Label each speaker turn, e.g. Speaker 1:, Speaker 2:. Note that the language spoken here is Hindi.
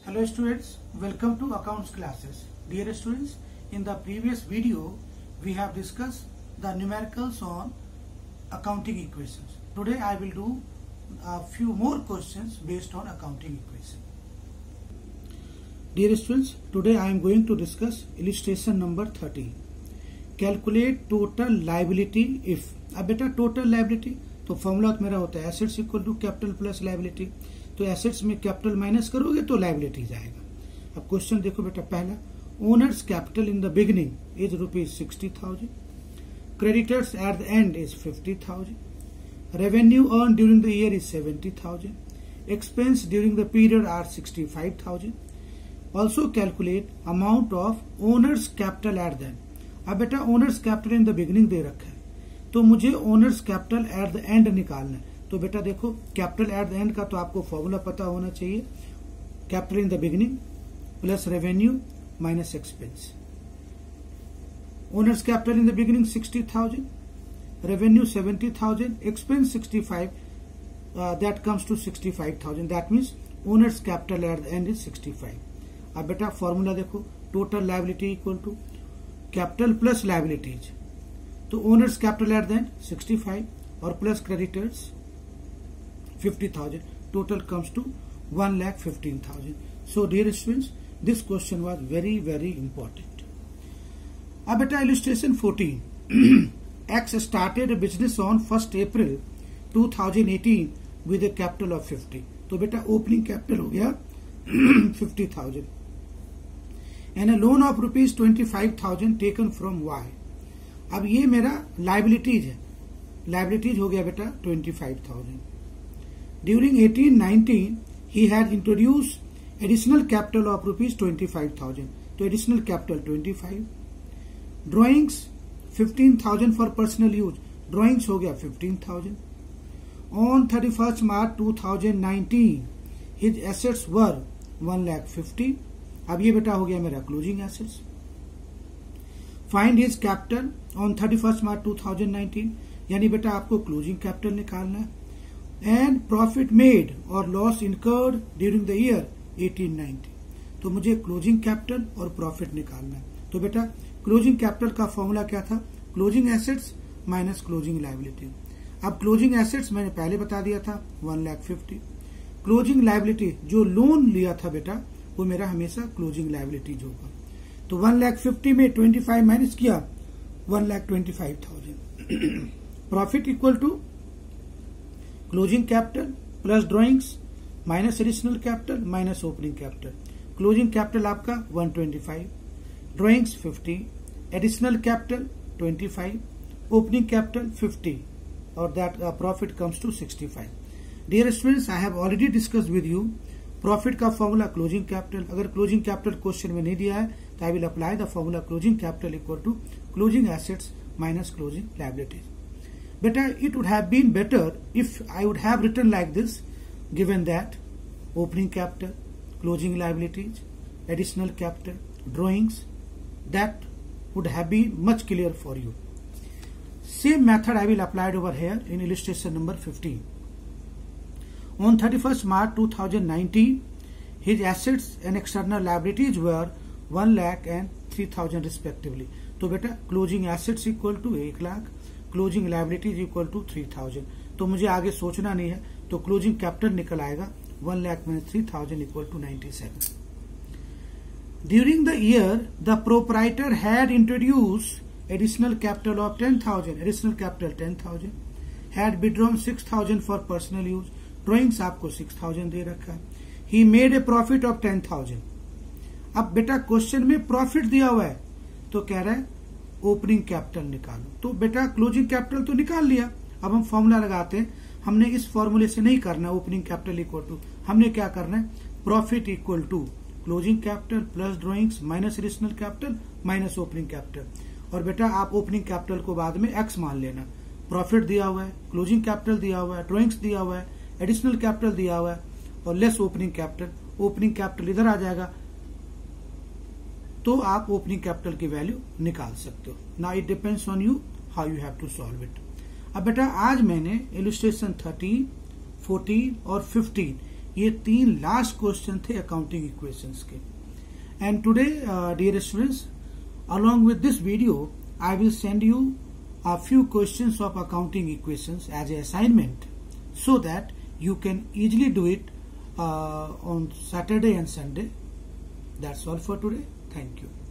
Speaker 1: Hello students, welcome to accounts classes. Dear students, in the previous video we have discussed the numericals on accounting equations. Today I will do a few more questions based on accounting equation. Dear students, today I am going to discuss illustration number 30. Calculate total liability if. अब बेटा total liability तो फॉर्मूला मेरा होता है assets equal to capital plus liability. तो एसेट्स में कैपिटल माइनस करोगे तो लायबिलिटीज आएगा. अब क्वेश्चन देखो बेटा, पहला owners capital in the beginning is ₹60,000, creditors at the end is 50,000, revenue earn during the year is 70,000, expense during the period are 65,000. Also calculate amount of owners capital at the end. अब बेटा owners capital in the beginning दे रखा है तो मुझे owners capital at the and निकालना है. तो बेटा देखो कैपिटल एट द एंड का तो आपको फॉर्मूला पता होना चाहिए. Capital in the beginning plus revenue minus expense. Owner's capital in the beginning 60,000, revenue 70,000, expense 65, that comes to 65,000. That means owner's capital at the end is 65. अब बेटा फॉर्मूला देखो, total liability equal to capital plus liabilities. तो owner's capital at the end 65 और plus creditors 50,000. Total comes to 1,15,000. So dear students, this question was very very important. अब बेटा illustration 14. X started a business on 1 April 2018 with a capital of 50. तो बेटा ओपनिंग कैपिटल हो गया 50,000 and a loan of ₹25,000 taken from Y. अब ये मेरा लायबिलिटीज है. लायबिलिटीज हो गया बेटा 25,000. During 18-19 he had introduce additional capital of ₹25,000. तो additional capital 25. Drawings 15,000 for personal use. Drawings हो गया 15,000. ऑन 31 मार्च 2019 हिज एसेट्स वर 1,50,000. अब ये बेटा हो गया मेरा closing assets. Find his capital on 31 मार्च 2019, यानी बेटा आपको क्लोजिंग कैपिटल निकालना है. एंड प्रॉफिट मेड और loss incurred during the year 18-19. तो मुझे क्लोजिंग कैपिटल और प्रॉफिट निकालना है. तो बेटा क्लोजिंग कैपिटल का फॉर्मूला क्या था? Closing assets minus closing liability. अब क्लोजिंग एसेट्स मैंने पहले बता दिया था 1,50,000. क्लोजिंग लायबिलिटी जो लोन लिया था बेटा वो मेरा हमेशा क्लोजिंग लायबिलिटीज होगा. तो 1,50,000 में 25 माइनस किया 1,25,000. Profit equal to closing capital plus drawings minus additional capital minus opening capital. Closing capital आपका 125, drawings 50, additional capital 25, opening capital 50 और that profit comes to 65. Dear students, I have already discussed with you profit का फॉर्मूला क्लोजिंग कैपिटल. अगर क्लोजिंग कैपिटल क्वेश्चन में नहीं दिया है तो I will apply the formula closing capital equal to closing assets minus closing liabilities. बेटा it would have been better if I would have written like this, given that opening capital, closing liabilities, additional capital, drawings, that would have been much clear for you. Same method I will apply it over here in illustration number 15. On 31st March 2019, his assets and external liabilities were 1,00,000 and 3,000 respectively. तो बेटा closing assets equal to 1,00,000, closing liabilities equal to 3,000. तो मुझे आगे सोचना नहीं है. तो क्लोजिंग कैपिटल निकल आएगा 1,00,000 में 3,000 equal to 97. During the year the proprietor had introduce additional capital of 10,000. Additional capital 10,000. Had withdrawn 6,000 for personal use. Drawings आपको 6,000 दे रखा है. He made a profit of 10,000. अब बेटा क्वेश्चन में प्रॉफिट दिया हुआ है तो कह रहा है ओपनिंग कैपिटल निकालो. तो बेटा क्लोजिंग कैपिटल तो निकाल लिया. अब हम फॉर्मूला लगाते हैं. हमने इस फॉर्मूले से नहीं करना ओपनिंग कैपिटल इक्वल टू. हमने क्या करना है? Profit equal to closing capital plus drawings minus additional capital minus opening capital. और बेटा आप ओपनिंग कैपिटल को बाद में एक्स मान लेना. प्रॉफिट दिया हुआ है, क्लोजिंग कैपिटल दिया हुआ है, ड्रॉइंग्स दिया हुआ है, एडिशनल कैपिटल दिया हुआ है और less opening capital. Opening capital इधर आ जाएगा तो आप ओपनिंग कैपिटल की वैल्यू निकाल सकते हो. Now it depends on you how you have to solve it. अब बेटा आज मैंने इलस्ट्रेशन 13, 14 और 15 ये 3 लास्ट क्वेश्चन थे अकाउंटिंग इक्वेशंस के. And today dear students, along with this video I will send you a few questions of accounting equations as an assignment so that you can easily do it on Saturday and Sunday. That's all for today. Thank you.